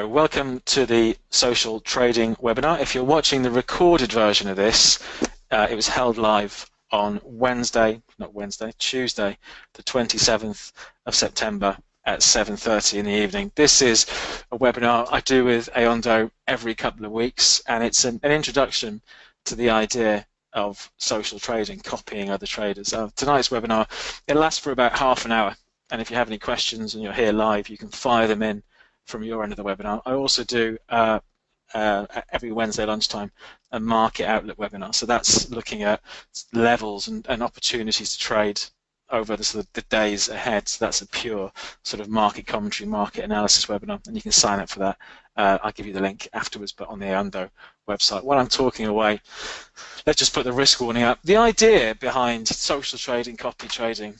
Hello, welcome to the social trading webinar. If you're watching the recorded version of this, it was held live on Tuesday, the 27th of September at 7:30 in the evening. This is a webinar I do with Ayondo every couple of weeks, and it's an introduction to the idea of social trading, copying other traders. Tonight's webinar, it lasts for about half an hour, and if you have any questions and you're here live, you can fire them in from your end of the webinar. I also do every Wednesday lunchtime a market outlook webinar. So that's looking at levels and opportunities to trade over the days ahead. So that's a pure sort of market commentary, market analysis webinar, and you can sign up for that. I'll give you the link afterwards, but on the Ayondo website. While I'm talking away, let's just put the risk warning up. The idea behind social trading, copy trading,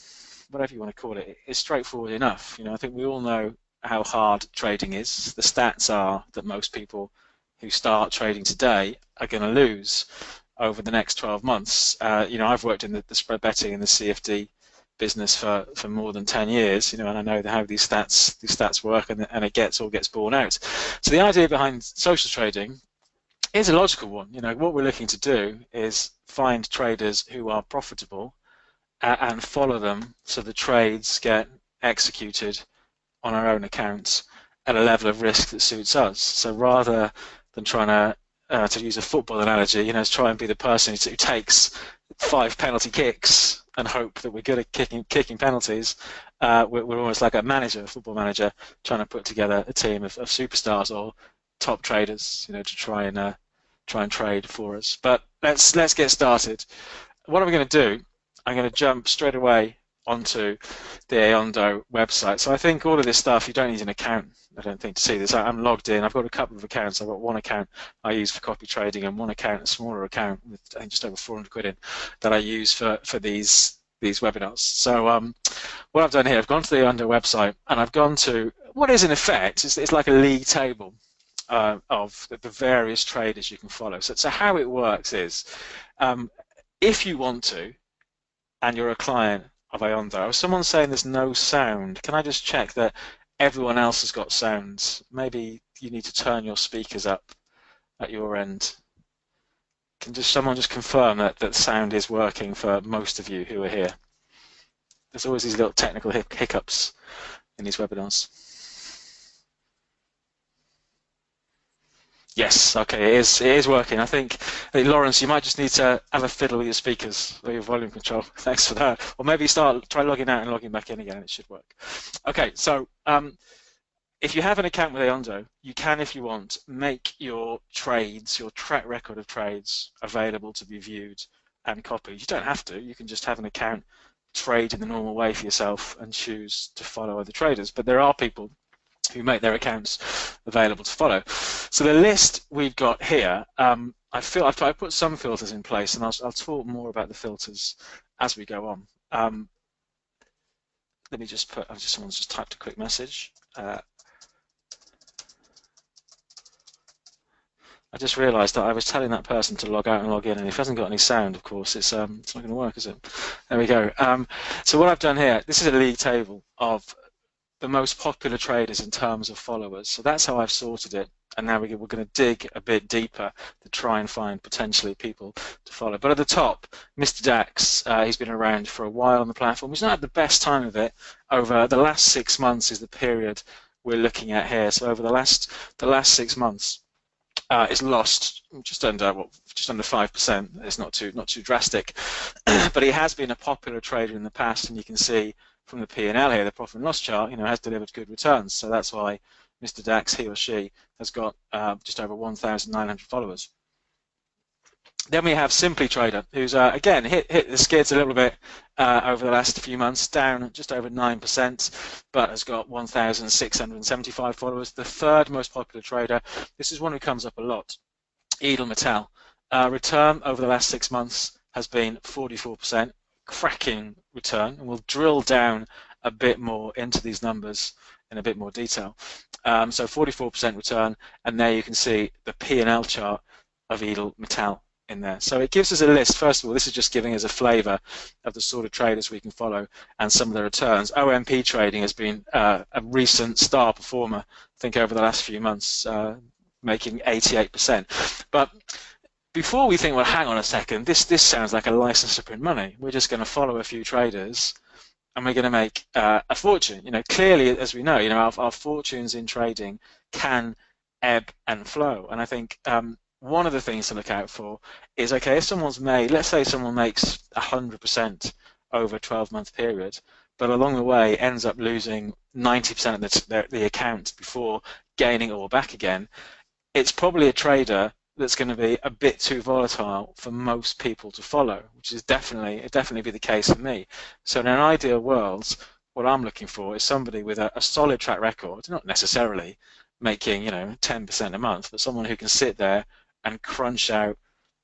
whatever you want to call it, is straightforward enough. I think we all know how hard trading is. The stats are that most people who start trading today are going to lose over the next 12 months. I've worked in the spread betting and the CFD business for more than 10 years, and I know how these stats work, and it all gets borne out. So the idea behind social trading is a logical one. What we're looking to do is find traders who are profitable and follow them so the trades get executed on our own accounts at a level of risk that suits us. So rather than trying to use a football analogy, try and be the person who takes 5 penalty kicks and hope that we're good at kicking penalties, we're almost like a football manager, trying to put together a team of superstars or top traders, to try and trade for us. But let's get started. What am I going to do? I'm going to jump straight away onto the Ayondo website. So I think all of this stuff, you don't need an account, I don't think, to see this. I'm logged in. I've got a couple of accounts. I've got one account I use for copy trading and one account, a smaller account with I think just over 400 quid in, that I use for these webinars. So what I've done here, I've gone to the Ayondo website and I've gone to what is in effect, it's like a league table of the various traders you can follow. So how it works is, if you want to, and you're a client of Ayondo. Someone's saying there's no sound. Can I just check that everyone else has got sounds? Maybe you need to turn your speakers up at your end. Can someone just confirm that sound is working for most of you who are here? There's always these little technical hiccups in these webinars. Yes, okay, it is working. I think, Lawrence, you might just need to have a fiddle with your speakers or your volume control. Thanks for that. Or maybe try logging out and logging back in again, and it should work. Okay, so if you have an account with Ayondo, you can, if you want, make your trades, your track record of trades, available to be viewed and copied. You don't have to. You can just have an account, trade in the normal way for yourself, and choose to follow other traders. But there are people who make their accounts available to follow. So the list we've got here, I put some filters in place, and I'll talk more about the filters as we go on. Let me just put, someone's just typed a quick message. I just realised that I was telling that person to log out and log in, and if it hasn't got any sound, of course, it's not going to work, is it? There we go. So what I've done here, this is a league table of the most popular traders in terms of followers. So that's how I've sorted it, and now we're going to dig a bit deeper to try and find potentially people to follow. But at the top, Mr. Dax, he's been around for a while on the platform. He's not had the best time of it. Over the last 6 months is the period we're looking at here. So over the last 6 months, it's lost just under 5%. It's not too drastic, but he has been a popular trader in the past, and you can see from the P&L here, the profit and loss chart, has delivered good returns. So that's why Mr. Dax, he or she, has got just over 1,900 followers. Then we have Simply Trader, who's again hit the skids a little bit over the last few months, down just over 9%, but has got 1,675 followers. The third most popular trader, this is one who comes up a lot, Edel Metal. Return over the last 6 months has been 44%. Cracking return, and we'll drill down a bit more into these numbers in a bit more detail. So 44% return, and there you can see the P&L chart of Edel Metal in there. So it gives us a list. First of all, this is just giving us a flavour of the sort of traders we can follow and some of the returns. OMP trading has been a recent star performer. I think over the last few months, making 88%. But before we think, well, hang on a second, this sounds like a license to print money. We're just going to follow a few traders and we're going to make a fortune. Clearly, as we know, our fortunes in trading can ebb and flow. And I think one of the things to look out for is, okay, if someone's made, let's say someone makes 100% over a 12-month period, but along the way ends up losing 90% of the account before gaining it all back again, it's probably a trader that's going to be a bit too volatile for most people to follow, which is definitely be the case for me. So in an ideal world, what I'm looking for is somebody with a solid track record, not necessarily making 10% a month, but someone who can sit there and crunch out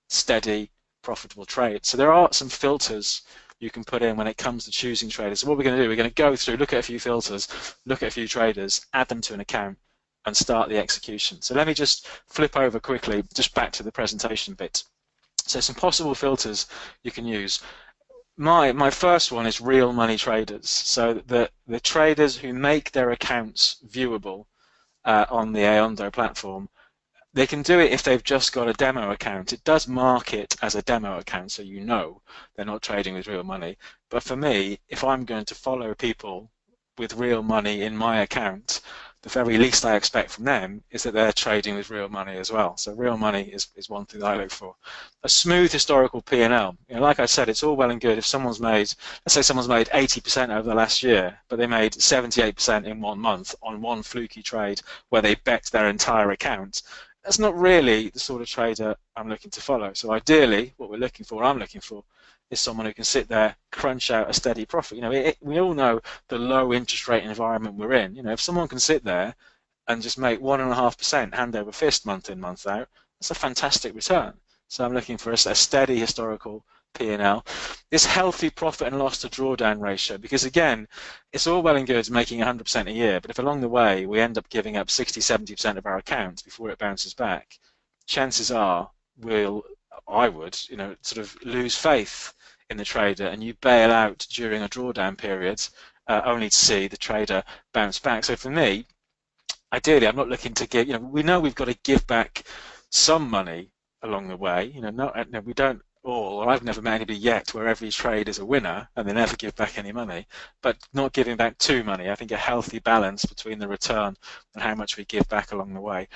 steady, profitable trades. So there are some filters you can put in when it comes to choosing traders. So what we're going to do, we're going to go through, look at a few filters, look at a few traders, add them to an account, and start the execution. So let me just flip over quickly, just back to the presentation bit. So some possible filters you can use. My first one is real money traders. So the traders who make their accounts viewable on the ayondo platform. They can do it if they've just got a demo account. It does mark it as a demo account, so they're not trading with real money. But for me, if I'm going to follow people with real money in my account, the very least I expect from them is that they're trading with real money as well. So real money is one thing that I look for. A smooth historical P&L. Like I said, it's all well and good if someone's made, let's say someone's made 80% over the last year, but they made 78% in 1 month on one fluky trade where they bet their entire account. That's not really the sort of trader I'm looking to follow. So ideally, what I'm looking for, is someone who can sit there, crunch out a steady profit. We all know the low interest rate environment we're in. If someone can sit there and just make 1.5% hand over fist month in, month out, that's a fantastic return. So I'm looking for a steady historical P&L. This healthy profit and loss to drawdown ratio, because again, it's all well and good making 100% a year, but if along the way we end up giving up 60-70% of our account before it bounces back, chances are I would sort of lose faith in the trader, and you bail out during a drawdown period only to see the trader bounce back. So for me, ideally, I'm not looking to give, we know we've got to give back some money along the way. We don't all, or I've never met anybody yet where every trade is a winner and they never give back any money, but not giving back too money. I think a healthy balance between the return and how much we give back along the way.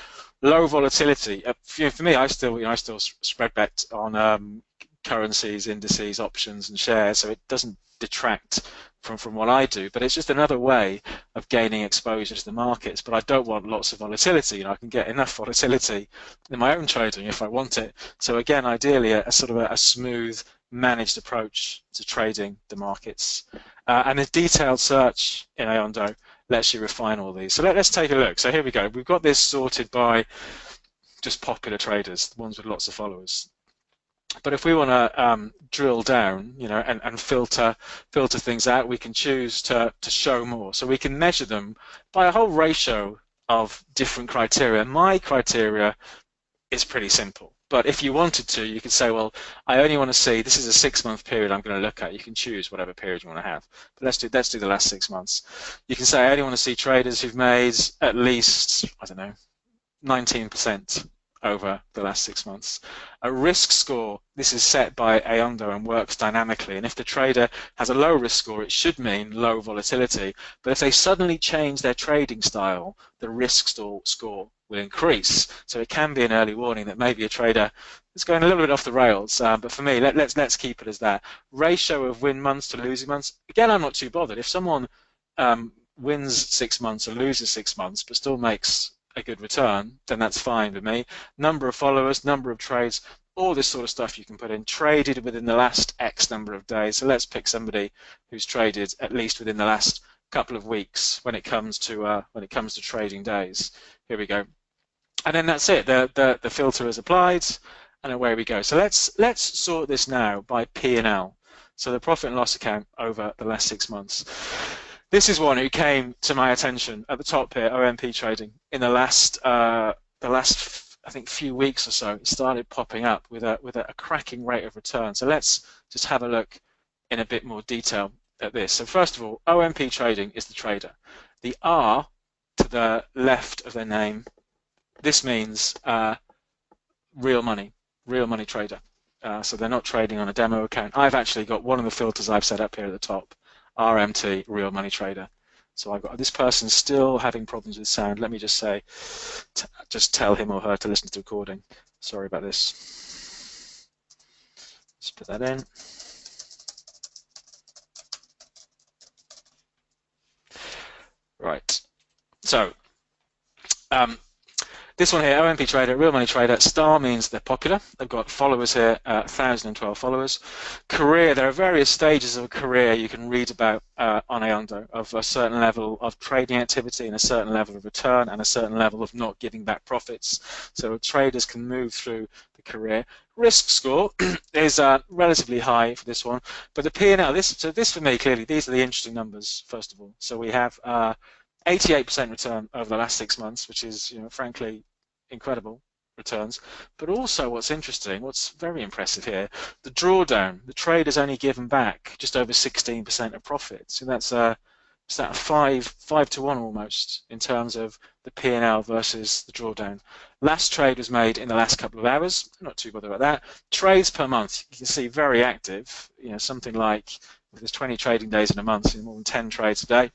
Low volatility. For me, I still spread bet on currencies, indices, options, and shares, so it doesn't detract from what I do, but it's just another way of gaining exposure to the markets. But I don't want lots of volatility. I can get enough volatility in my own trading if I want it. So again, ideally, a sort of a smooth, managed approach to trading the markets. And a detailed search in ayondo lets you refine all these. So let's take a look. So here we go. We've got this sorted by just popular traders, the ones with lots of followers. But if we want to drill down, and filter things out, we can choose to show more. So we can measure them by a whole ratio of different criteria. My criteria is pretty simple. But if you wanted to, you could say, well, I only want to see, this is a 6-month period I'm going to look at. You can choose whatever period you want to have. But let's do the last 6 months. You can say, I only want to see traders who've made at least, 19% over the last 6 months. A risk score, this is set by ayondo and works dynamically, and if the trader has a low risk score, it should mean low volatility, but if they suddenly change their trading style, the risk score will increase. So it can be an early warning that maybe a trader is going a little bit off the rails, but for me, let's keep it as that. Ratio of win months to losing months, again, I'm not too bothered. If someone wins 6 months or loses 6 months but still makes a good return, then that's fine with me. Number of followers, number of trades, all this sort of stuff you can put in. Traded within the last X number of days. So let's pick somebody who's traded at least within the last couple of weeks when it comes to trading days. Here we go, and then that's it. The filter is applied, and away we go. So let's sort this now by P&L. So the profit and loss account over the last 6 months. This is one who came to my attention at the top here, OMP trading, in the last I think few weeks or so. It started popping up with a cracking rate of return. So let's just have a look in a bit more detail at this. So first of all, OMP trading is the trader. The R to to the left of their name, this means real money trader. So they're not trading on a demo account. I've actually got one of the filters I've set up here at the top, RMT, real money trader. So I've got this person still having problems with sound. Let me just say, just tell him or her to listen to the recording. Sorry about this. Let's put that in. Right. So this one here, OMP trader, real money trader, star means they're popular. They've got followers here, 1,012 followers. Career, there are various stages of a career you can read about on ayondo, of a certain level of trading activity and a certain level of return and a certain level of not giving back profits. So traders can move through the career. Risk score is relatively high for this one, but the P&L, so this for me, clearly, these are the interesting numbers, first of all. So we have 88% return over the last 6 months, which is, frankly, incredible returns. But also what's interesting, what's very impressive here, the drawdown. The trader's only given back just over 16% of profits. So that's that 5 to 1 almost in terms of the P&L versus the drawdown. Last trade was made in the last couple of hours. Not too bothered about that. Trades per month, you can see very active. Something like, if there's 20 trading days in a month, more than 10 trades a day.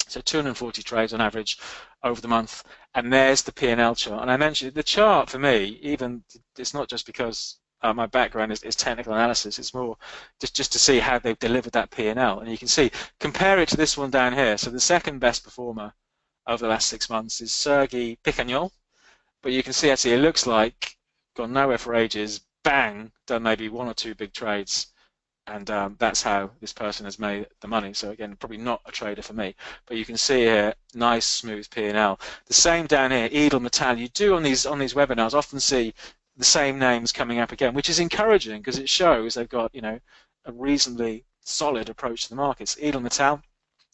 So 240 trades on average over the month, and there's the P&L chart. And I mentioned the chart for me, even it's not just because my background is technical analysis, it's more just to see how they've delivered that P&L. And you can see, compare it to this one down here. So the second best performer over the last 6 months is Sergey Picagnol, but you can see actually it looks like gone nowhere for ages, bang, done maybe 1 or 2 big trades. And that's how this person has made the money. So again, probably not a trader for me. But you can see here, nice smooth P&L. The same down here, Edel Metal. You do on these webinars often see the same names coming up again, which is encouraging because it shows they've got a reasonably solid approach to the markets. Edel Metal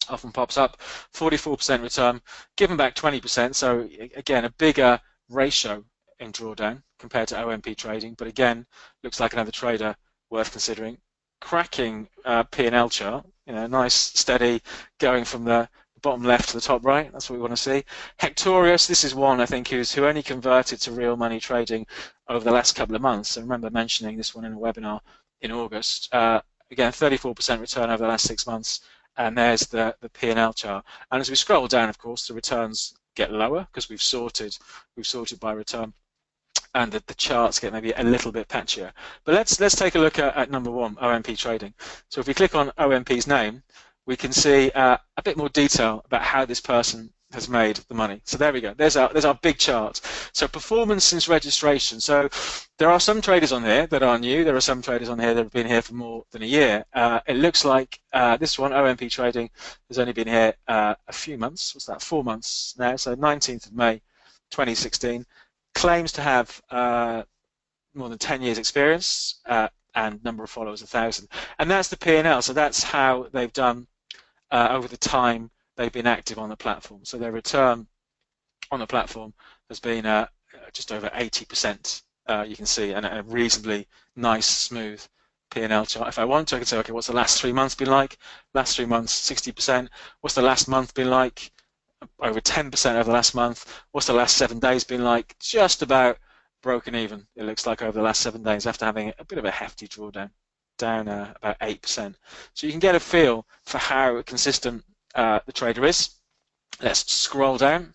often pops up, 44% return, given back 20%. So again, a bigger ratio in drawdown compared to OMP trading. But again, looks like another trader worth considering. Cracking P&L chart, nice, steady, going from the bottom left to the top right. That's what we want to see. Hectorius, this is one I think who only converted to real money trading over the last couple of months. I remember mentioning this one in a webinar in August. Again, 34% return over the last 6 months, and there's the P&L chart. And as we scroll down, of course, the returns get lower because we've sorted by return. And the charts get maybe a little bit patchier. But let's take a look at number 1, OMP trading. So if we click on OMP's name, we can see a bit more detail about how this person has made the money. So there we go. There's our big chart. So performance since registration. So there are some traders on here that are new. There are some traders on here that have been here for more than a year. It looks like this one, OMP trading, has only been here a few months. What's that? 4 months now. So 19th of May, 2016. Claims to have more than 10 years experience and number of followers 1,000, and that's the P&L. So that's how they've done over the time they've been active on the platform. So their return on the platform has been just over 80%. You can see, and a reasonably nice, smooth P&L chart. If I want to, I can say, okay, what's the last 3 months been like? Last 3 months, 60%. What's the last month been like? Over 10% over the last month. What's the last 7 days been like? Just about broken even, it looks like, over the last 7 days after having a bit of a hefty drawdown, down about 8%. So you can get a feel for how consistent the trader is. Let's scroll down.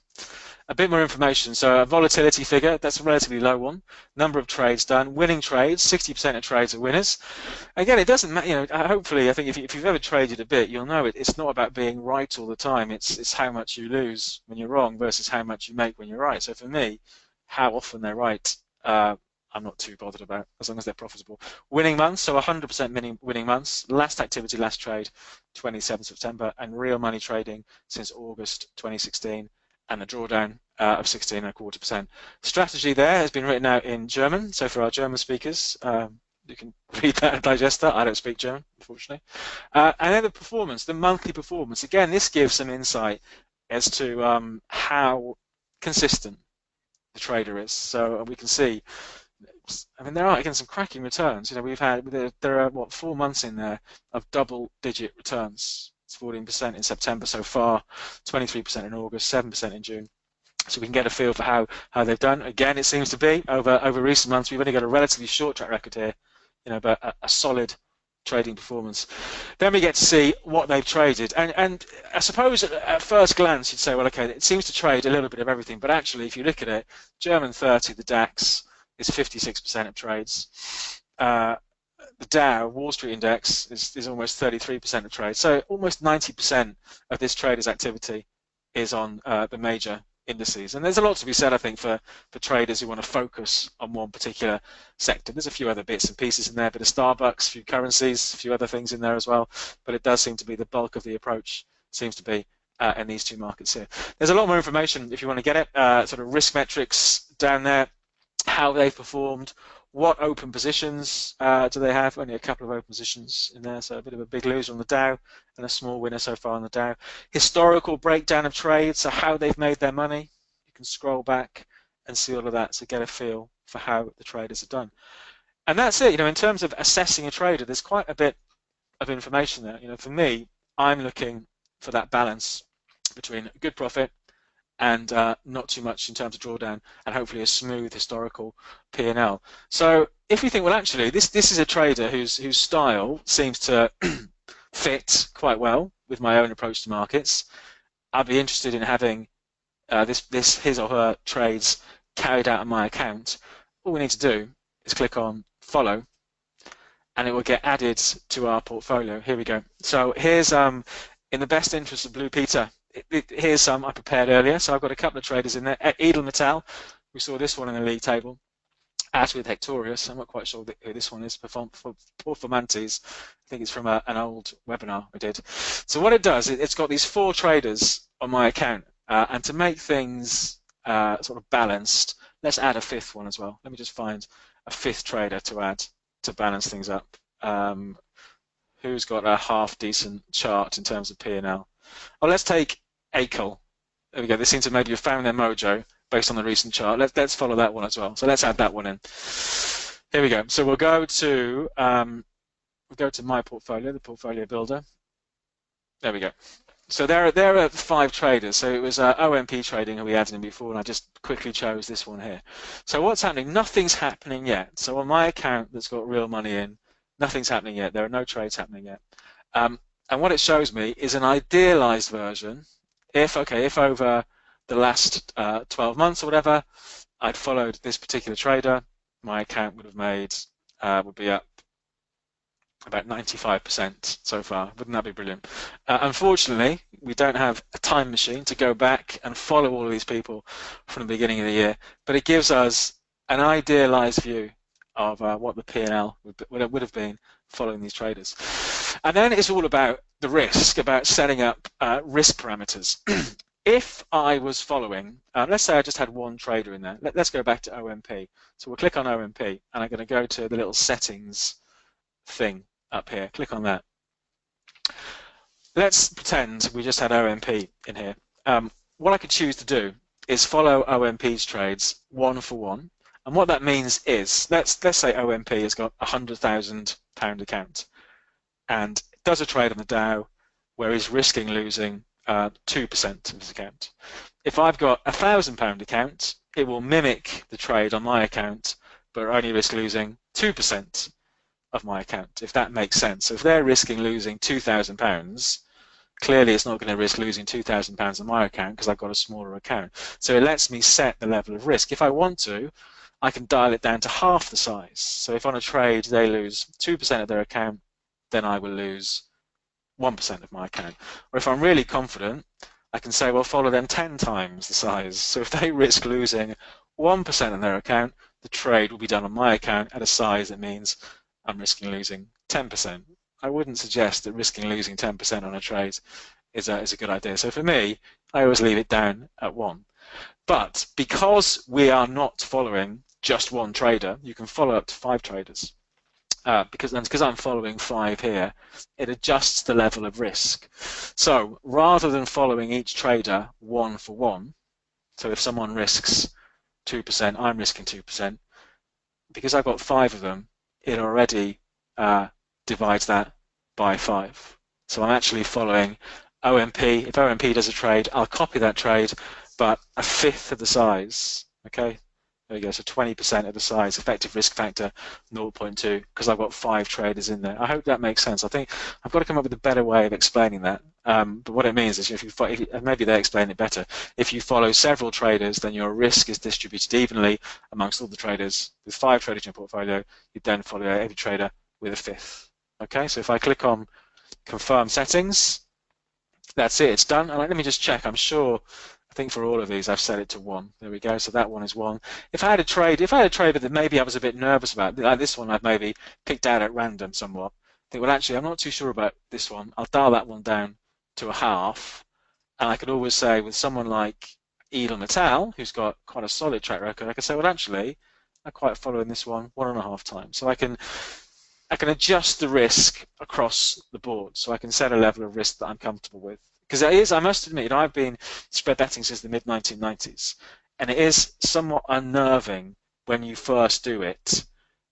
A bit more information. So a volatility figure, that's a relatively low one. Number of trades done. Winning trades, 60% of trades are winners. Again, it doesn't matter, hopefully, I think if you've ever traded a bit, you'll know it's not about being right all the time. It's how much you lose when you're wrong versus how much you make when you're right. So for me, how often they're right, I'm not too bothered about, as long as they're profitable. Winning months, so 100% winning months. Last activity, last trade, 27th September, and real money trading since August 2016. And a drawdown of 16.25%. Strategy there has been written out in German, so for our German speakers, you can read that and digest that. I don't speak German, unfortunately. And then the performance, the monthly performance. Again, this gives some insight as to how consistent the trader is. So we can see, there are, again, some cracking returns. We've had, there are, 4 months in there of double-digit returns. It's 14% in September so far, 23% in August, 7% in June. So we can get a feel for how they've done. Again, it seems to be over recent months, we've only got a relatively short track record here, but a solid trading performance. Then we get to see what they've traded, and I suppose at first glance you'd say, well, okay, it seems to trade a little bit of everything, but actually if you look at it, German 30, the DAX, is 56% of trades. The Dow, Wall Street Index, is almost 33% of trades. So almost 90% of this trader's activity is on the major indices. And there's a lot to be said, I think, for traders who want to focus on one particular sector. There's a few other bits and pieces in there, a bit of Starbucks, a few currencies, a few other things in there as well. But it does seem to be the bulk of the approach seems to be in these two markets here. There's a lot more information if you want to get it, sort of risk metrics down there, how they've performed, what open positions do they have? Only a couple of open positions in there, so a bit of a big loser on the Dow and a small winner so far on the Dow. Historical breakdown of trades, so how they've made their money. You can scroll back and see all of that to get a feel for how the traders have done. And that's it. In terms of assessing a trader, there's quite a bit of information there. For me, I'm looking for that balance between good profit and not too much in terms of drawdown, and hopefully a smooth historical P&L. So if we think, well, actually, this is a trader whose style seems to fit quite well with my own approach to markets, I'd be interested in having his or her trades carried out on my account. All we need to do is click on follow, and it will get added to our portfolio. Here we go. So here's in the best interest of Blue Peter. Here's some I prepared earlier. So I've got a couple of traders in there. Edelmetall, we saw this one in the league table. As with Hectorius, I'm not quite sure who this one is. Performantes, I think it's from an old webinar I did. So what it does, it's got these 4 traders on my account, and to make things sort of balanced, let's add a 5th one as well. Let me just find a 5th trader to add to balance things up. Who's got a half decent chart in terms of P&L? Oh, let's take ACL. There we go. They seem to maybe have found their mojo based on the recent chart. Let's follow that one as well. So let's add that one in. Here we go. So we'll go to my portfolio, the portfolio builder. There we go. So there are 5 traders. So it was OMP trading who we added in before, and I just quickly chose this one here. So what's happening? Nothing's happening yet. So on my account that's got real money in, nothing's happening yet. There are no trades happening yet. And what it shows me is an idealized version. If over the last 12 months or whatever, I'd followed this particular trader, my account would have made, would be up about 95% so far. Wouldn't that be brilliant? Unfortunately, we don't have a time machine to go back and follow all of these people from the beginning of the year, but it gives us an idealized view of what the P&L would have been following these traders. And then it's all about the risk, about setting up risk parameters. If I was following, let's say I just had one trader in there. Let's go back to OMP. So we'll click on OMP, and I'm going to go to the little settings thing up here. Click on that. Let's pretend we just had OMP in here. What I could choose to do is follow OMP's trades one for one. And what that means is, let's say OMP has got a £100,000 account and does a trade on the Dow where he's risking losing 2% of his account. If I've got a £1,000 account, it will mimic the trade on my account, but only risk losing 2% of my account, if that makes sense. So if they're risking losing £2,000, clearly it's not going to risk losing £2,000 on my account because I've got a smaller account. So it lets me set the level of risk. If I want to, I can dial it down to half the size. So if on a trade they lose 2% of their account, then I will lose 1% of my account. Or if I'm really confident, I can say, well, follow them 10 times the size. So if they risk losing 1% on their account, the trade will be done on my account at a size that means I'm risking losing 10%. I wouldn't suggest that risking losing 10% on a trade is a good idea. So for me, I always leave it down at 1. But because we are not following just one trader, you can follow up to 5 traders. Because I'm following 5 here, it adjusts the level of risk. So rather than following each trader one for one, so if someone risks 2%, I'm risking 2%, because I've got 5 of them, it already divides that by 5. So I'm actually following OMP. If OMP does a trade, I'll copy that trade, but a fifth of the size. Okay, there we go. So 20% of the size, effective risk factor 0.2, because I've got 5 traders in there. I hope that makes sense. I think I've got to come up with a better way of explaining that. But what it means is, maybe they explain it better. If you follow several traders, then your risk is distributed evenly amongst all the traders. With 5 traders in your portfolio, you then follow every trader with a fifth. Okay, so if I click on confirm settings, that's it, it's done. And let me just check. I'm sure, I think for all of these I've set it to 1. There we go. So that one is 1. If I had a trade that maybe I was a bit nervous about, like this one I've maybe picked out at random somewhat, I think, well, actually I'm not too sure about this one. I'll dial that one down to a half. And I could always say, with someone like Edel Metal, who's got quite a solid track record, I could say, well, actually I'm quite following this one 1.5 times. So I can adjust the risk across the board, so I can set a level of risk that I'm comfortable with. Because it is, I must admit, I've been spread betting since the mid-1990s, and it is somewhat unnerving when you first do it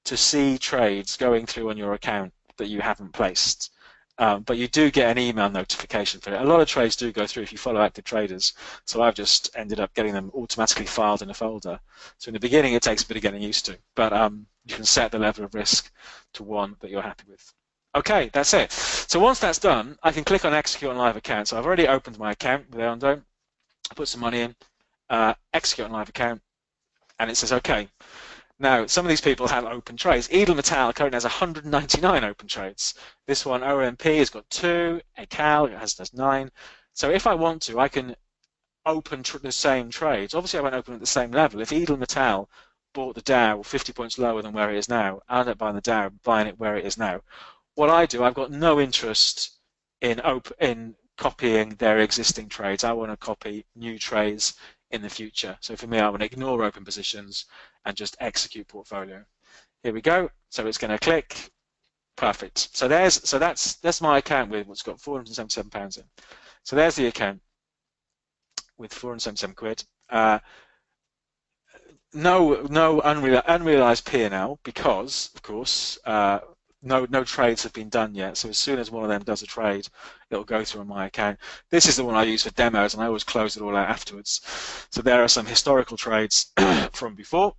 to see trades going through on your account that you haven't placed. But you do get an email notification for it. A lot of trades do go through if you follow active traders, so I've just ended up getting them automatically filed in a folder. So in the beginning it takes a bit of getting used to, but you can set the level of risk to 1 that you're happy with. Okay, that's it. So once that's done, I can click on execute on live account. So I've already opened my account with ayondo, put some money in, execute on live account, and it says okay. Now, some of these people have open trades. Edel Metal currently has 199 open trades. This one, OMP, has got 2. Ecal has 9. So if I want to, I can open the same trades. Obviously, I won't open at the same level. If Edel Metal bought the Dow 50 points lower than where it is now, I'll end up buying the Dow, buying it where it is now. What I do, I've got no interest in copying their existing trades. I want to copy new trades in the future. So for me, I want to ignore open positions and just execute portfolio. Here we go. So it's going to click. Perfect. So that's my account with what's got £477 in. So there's the account with 477 quid. No unrealized P&L because, of course, no trades have been done yet. So as soon as one of them does a trade, it'll go through on my account. This is the one I use for demos, and I always close it all out afterwards. So there are some historical trades from before.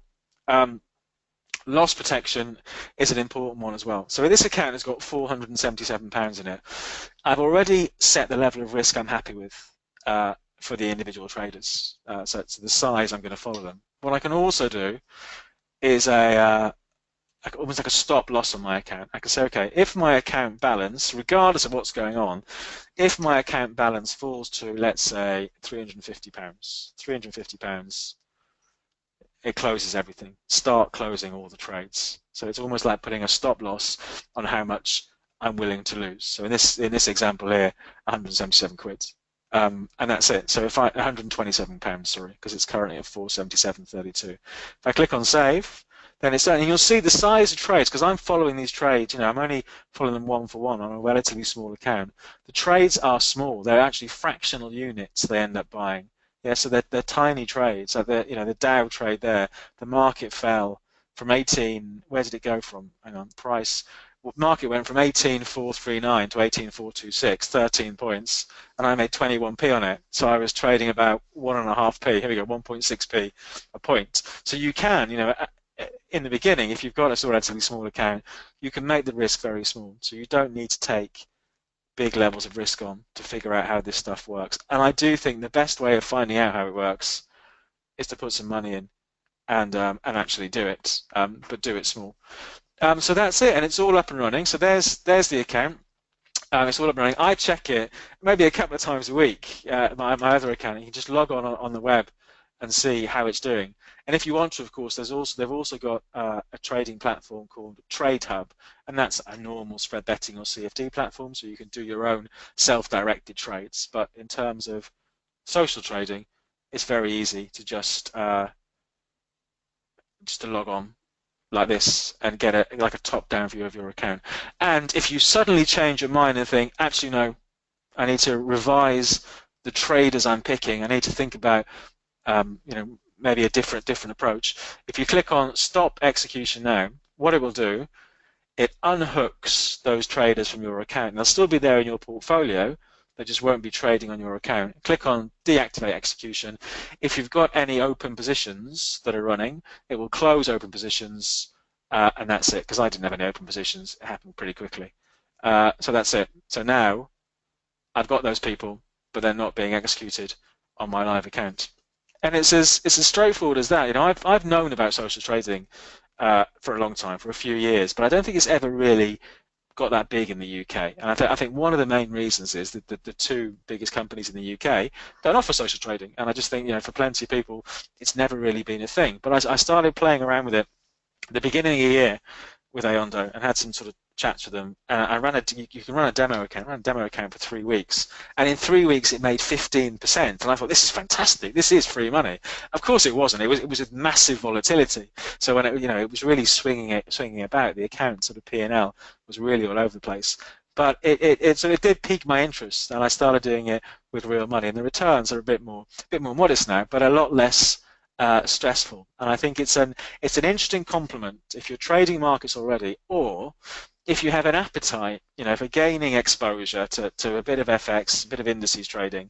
Loss protection is an important one as well. So this account has got £477 in it. I've already set the level of risk I'm happy with for the individual traders. So it's the size I'm going to follow them. What I can also do is almost like a stop loss on my account. I can say, okay, if my account balance, regardless of what's going on, if my account balance falls to, let's say, £350, it closes everything. Start closing all the trades. So it's almost like putting a stop loss on how much I'm willing to lose. So in this example here, 177 quid. And that's it. So if 127 pounds, sorry, because it's currently at 477.32. If I click on save, then it's done. And you'll see the size of trades, because I'm following these trades, I'm only following them 1 for 1 on a relatively small account. The trades are small. They're actually fractional units they end up buying. Yeah, so they're tiny trades. So the Dow trade there, the market fell from 18, where did it go from? Hang on, price. Market went from 18,439 to 18,426, 13 points, and I made 21p on it. So I was trading about 1.5p. Here we go, 1.6p a point. So you can, in the beginning, if you've got a sort of relatively small account, you can make the risk very small. So you don't need to take big levels of risk on to figure out how this stuff works. And I do think the best way of finding out how it works is to put some money in and actually do it, but do it small. So that's it, and it's all up and running. So there's the account. It's all up and running. I check it maybe a couple of times a week. My other account, you can just log on the web and see how it's doing. And if you want to, of course, they've also got a trading platform called Trade Hub, and that's a normal spread betting or CFD platform, so you can do your own self-directed trades. But in terms of social trading, it's very easy to just to log on like this and get a top-down view of your account. And if you suddenly change your mind and think, actually no, I need to revise the traders I'm picking, I need to think about maybe a different approach. If you click on stop execution now, what it will do it unhooks those traders from your account. They'll still be there in your portfolio, they just won't be trading on your account. Click on deactivate execution. If you've got any open positions that are running, it will close open positions, and that's it, because I didn't have any open positions. It happened pretty quickly. So that's it. So now I've got those people, but they're not being executed on my live account. And it's as straightforward as that. I've known about social trading for a long time, for a few years, but I don't think it's ever really got that big in the UK. And I think one of the main reasons is that the two biggest companies in the UK don't offer social trading. And I just think, for plenty of people, it's never really been a thing. But I started playing around with it at the beginning of the year with ayondo and had some sort of chats with them. You can run a demo account. I ran a demo account for 3 weeks, and in 3 weeks it made 15%. And I thought, this is fantastic. This is free money. Of course it wasn't. It was a massive volatility. So when it was really swinging about, the account sort of P&L was really all over the place. But it did pique my interest, and I started doing it with real money. And the returns are a bit more modest now, but a lot less stressful. And I think it's an interesting complement if you're trading markets already, or if you have an appetite, for gaining exposure to a bit of FX, a bit of indices trading,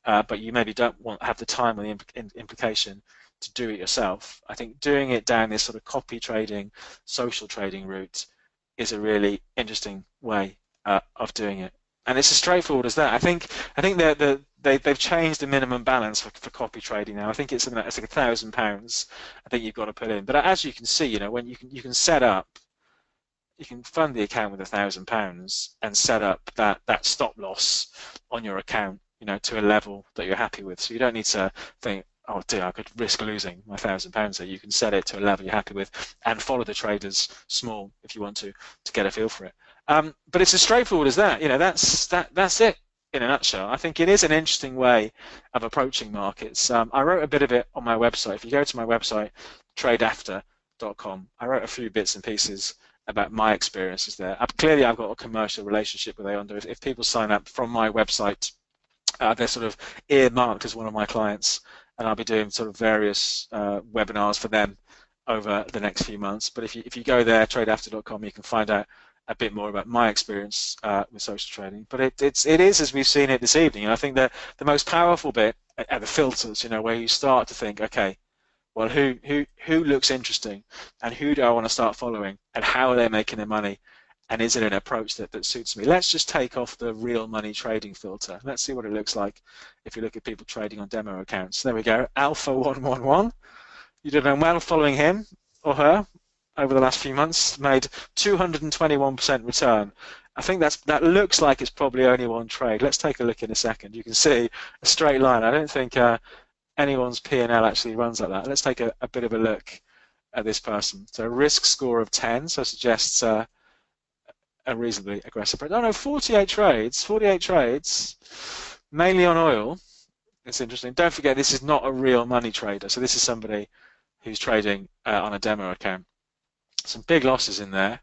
but you maybe don't have the time or the implication to do it yourself. I think doing it down this sort of copy trading, social trading route is a really interesting way of doing it. And it's as straightforward as that. I think they've changed the minimum balance for copy trading now. I think it's like £1,000. I think you've got to put in. But as you can see, when you can set up. You can fund the account with £1,000 and set up that stop loss on your account, to a level that you're happy with. So you don't need to think, oh dear, I could risk losing my £1,000 there. You can set it to a level you're happy with and follow the traders small if you want to get a feel for it. But it's as straightforward as that. That's it in a nutshell. I think it is an interesting way of approaching markets. I wrote a bit of it on my website. If you go to my website, tradeafter.com, I wrote a few bits and pieces about my experiences there. Clearly, I've got a commercial relationship with ayondo. If people sign up from my website, they're sort of earmarked as one of my clients, and I'll be doing sort of various webinars for them over the next few months. But if you go there, tradeafter.com, you can find out a bit more about my experience with social trading. But it is as we've seen it this evening. And I think that the most powerful bit are the filters, where you start to think, okay, well, who looks interesting, and who do I want to start following, and how are they making their money, and is it an approach that suits me? Let's just take off the real money trading filter. Let's see what it looks like if you look at people trading on demo accounts. There we go, Alpha111. You did well following him or her over the last few months, made 221% return. I think that looks like it's probably only one trade. Let's take a look in a second. You can see a straight line. I don't think anyone's P&L actually runs like that. Let's take a bit of a look at this person. So a risk score of 10, so suggests a reasonably aggressive approach. Oh no, 48 trades, mainly on oil. It's interesting. Don't forget, this is not a real money trader. So this is somebody who's trading on a demo account. Some big losses in there,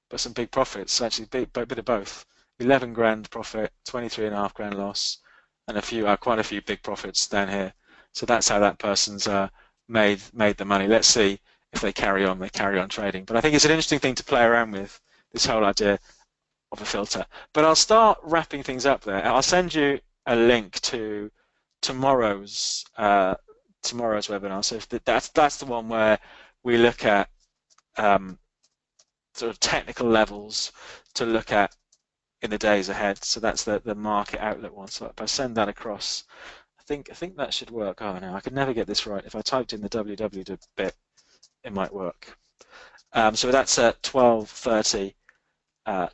but some big profits. Actually, a bit of both. 11 grand profit, 23.5 grand loss, and quite a few big profits down here. So that's how that person's made the money. Let's see if they carry on trading. But I think it's an interesting thing to play around with, this whole idea of a filter. But I'll start wrapping things up there. I'll send you a link to tomorrow's webinar. So that's the one where we look at sort of technical levels to look at in the days ahead. So that's the market outlook one. So if I send that across, I think that should work. Oh no, I could never get this right. If I typed in the www bit, it might work. So that's at 12:30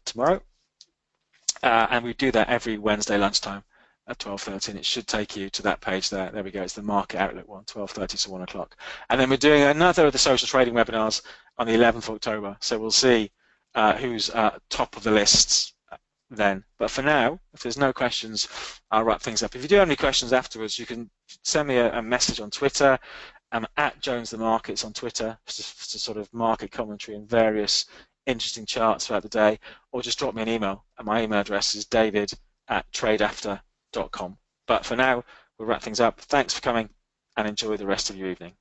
tomorrow, and we do that every Wednesday lunchtime at 12:30, and it should take you to that page there. There we go. It's the market outlook one, 12:30 to 1 o'clock. And then we're doing another of the social trading webinars on the 11th of October. So we'll see who's top of the lists then. But for now, if there's no questions, I'll wrap things up. If you do have any questions afterwards, you can send me a message on Twitter. I'm at Jones the Markets on Twitter for sort of market commentary and various interesting charts throughout the day, or just drop me an email. And my email address is david@tradeafter.com. But for now, we'll wrap things up. Thanks for coming, and enjoy the rest of your evening.